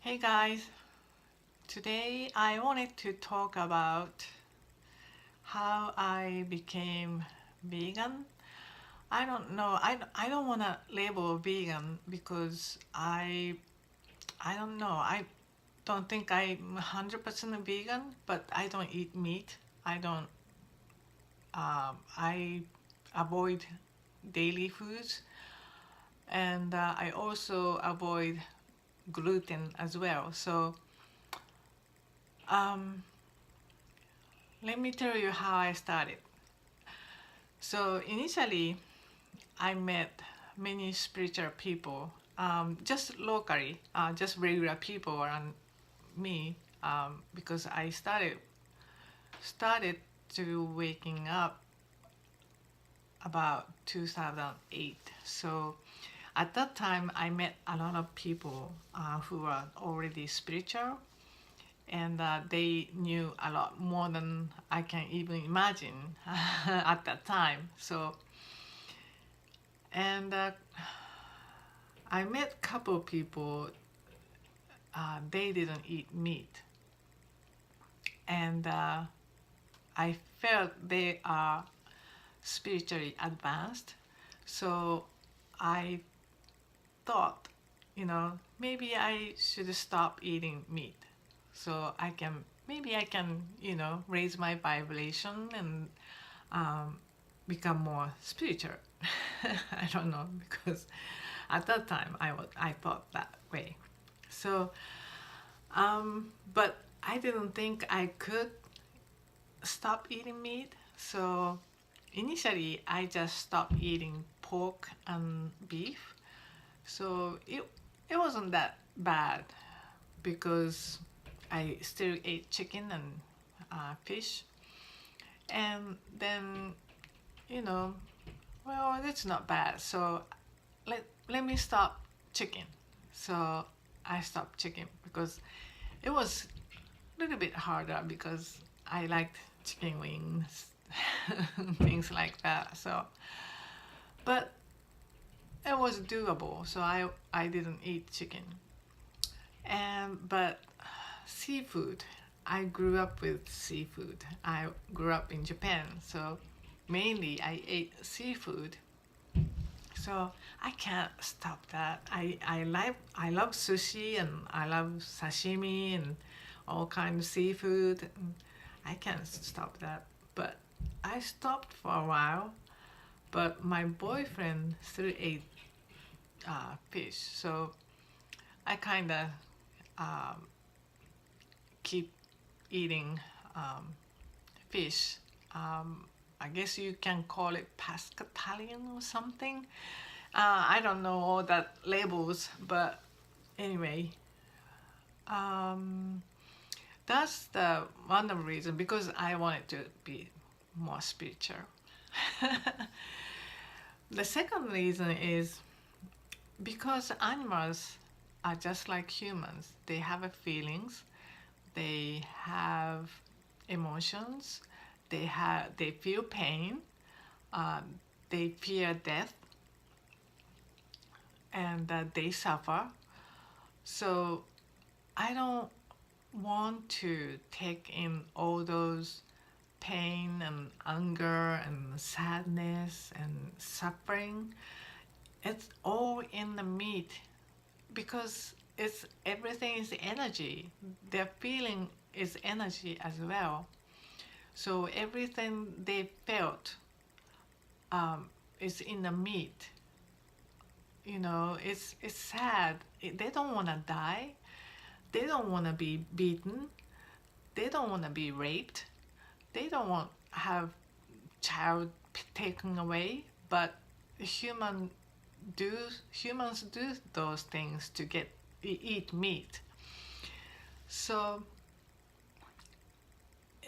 Hey guys, today I wanted to talk about how I became vegan. I don't know, I don't want to label vegan because I don't know, I don't think I'm 100% vegan, but I don't eat meat. I avoid daily foods, and I also avoid gluten as well. So um, let me tell you how I started. So initially, I met many spiritual people, just locally, just regular people around me, because I started to waking up about 2008. So at that time, I met a lot of people who were already spiritual, and they knew a lot more than I can even imagine at that time. So and I met a couple people. They didn't eat meat, and I felt they are spiritually advanced. So I thought, maybe I should stop eating meat, so I can raise my vibration and um, become more spiritual. I don't know, because at that time I thought that way. So but I didn't think I could stop eating meat. So initially, I just stopped eating pork and beef. So it wasn't that bad because I still ate chicken and fish. And then, you know, well, that's not bad. So let me stop chicken. So I stopped chicken because it was a little bit harder because I liked chicken wings, things like that. So, but it was doable. So I didn't eat chicken. And but seafood, I grew up with seafood. I grew up in Japan, so mainly I ate seafood. So I can't stop that. I love sushi and I love sashimi and all kinds of seafood. And I can't stop that. But I stopped for a while. But my boyfriend still ate fish, so I kind of um, keep eating um, fish. Um, I guess you can call it pescatarian or something. I don't know all that labels, but anyway, um, that's the one of the reason because I wanted to be more spiritual. The second reason is because animals are just like humans. They have a feelings, they have emotions, they feel pain, um, they fear death, and they suffer. So I don't want to take in all those pain and anger and sadness and suffering. It's all in the meat because it's everything is energy. Their feeling is energy as well. So everything they felt is in the meat. It's sad. They don't want to die. They don't want to be beaten. They don't want to be raped. They don't want to have child taken away. But human do humans do those things to eat meat. So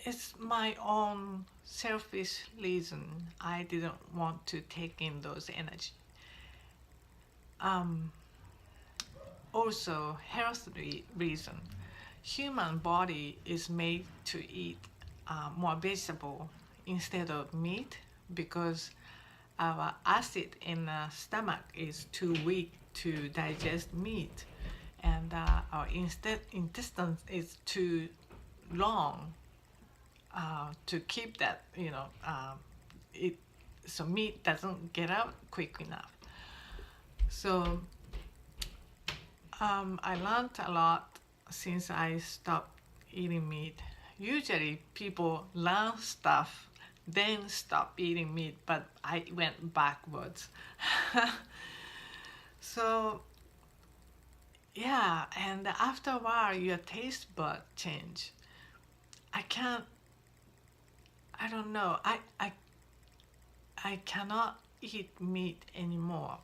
it's my own selfish reason. I didn't want to take in those energy. Um, Also, health reason. Human body is made to eat more vegetable instead of meat because our acid in the stomach is too weak to digest meat, and and our intestines is too long to keep that, it so meat doesn't get out quick enough. So I learned a lot since I stopped eating meat. Usually people learn stuff, then stop eating meat, but I went backwards. So yeah, and after a while your taste bud change. I can't, I don't know, I cannot eat meat anymore.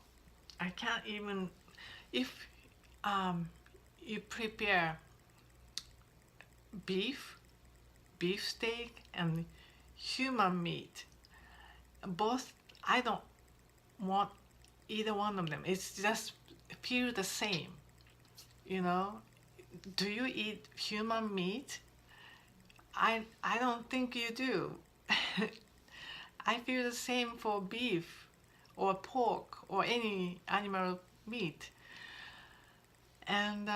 I can't even, if you prepare beef, beef steak, and human meat, both, I don't want either one of them. It's just feel the same, you know. Do you eat human meat? I don't think you do. I feel the same for beef or pork or any animal meat. And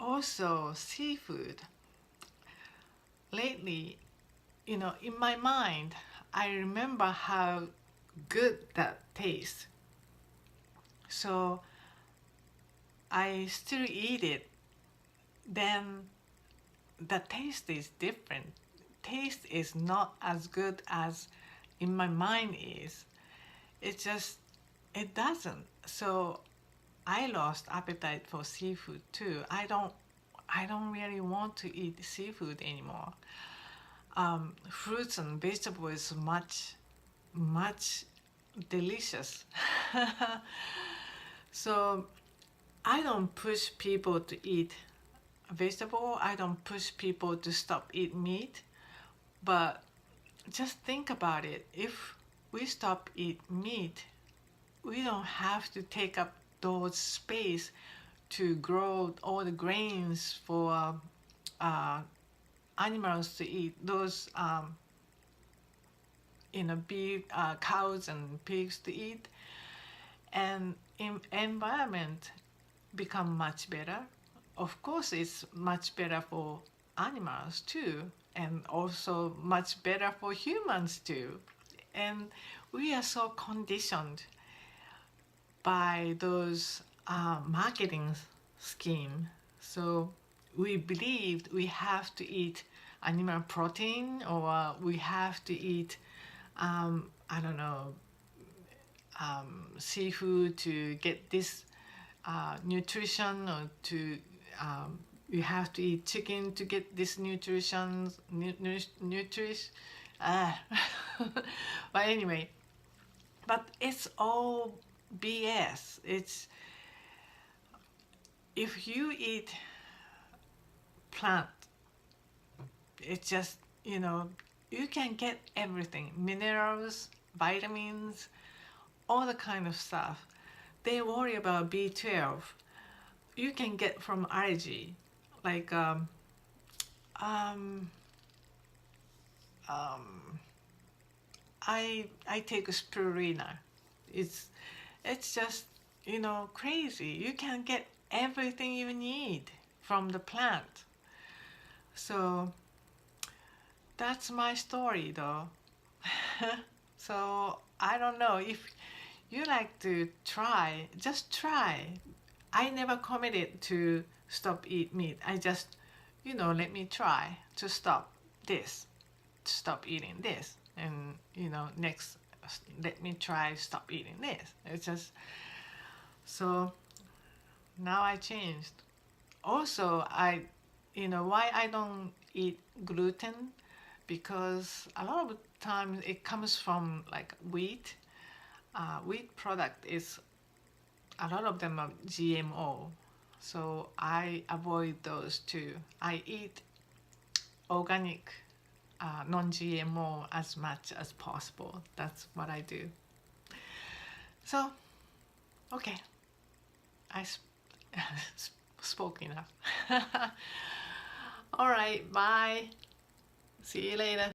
also seafood. Lately, in my mind, I remember how good that tastes. So I still eat it. Then the taste is different. Taste is not as good as in my mind is. It just, it doesn't. So I lost appetite for seafood too. I don't really want to eat seafood anymore. Fruits and vegetables much delicious. So I don't push people to eat vegetable. I don't push people to stop eat meat. But just think about it. If we stop eat meat, we don't have to take up those space to grow all the grains for animals to eat. Those beef, cows and pigs to eat, and environment become much better. Of course, it's much better for animals too, and also much better for humans too. And we are so conditioned by those marketing scheme. So we believed we have to eat animal protein, or we have to eat I don't know, seafood to get this nutrition, or to you have to eat chicken to get this nutrition, nutrition. But anyway, but it's all BS. It's, if you eat plant, it's just, you can get everything, minerals, vitamins, all the kind of stuff. They worry about B12. You can get from algae, like I take spirulina. It's just, crazy. You can get everything you need from the plant. So that's my story though. So I don't know, if you like to try, just try. I never committed to stop eat meat. I just, let me try to stop this, stop eating this, and next, let me try stop eating this. It's just, so now I changed. Also, why I don't eat gluten, because a lot of times it comes from like wheat. Wheat product is, a lot of them are GMO, so I avoid those too. I eat organic, non-GMO as much as possible. That's what I do. So, okay, I spoke enough. All right, bye. See you later.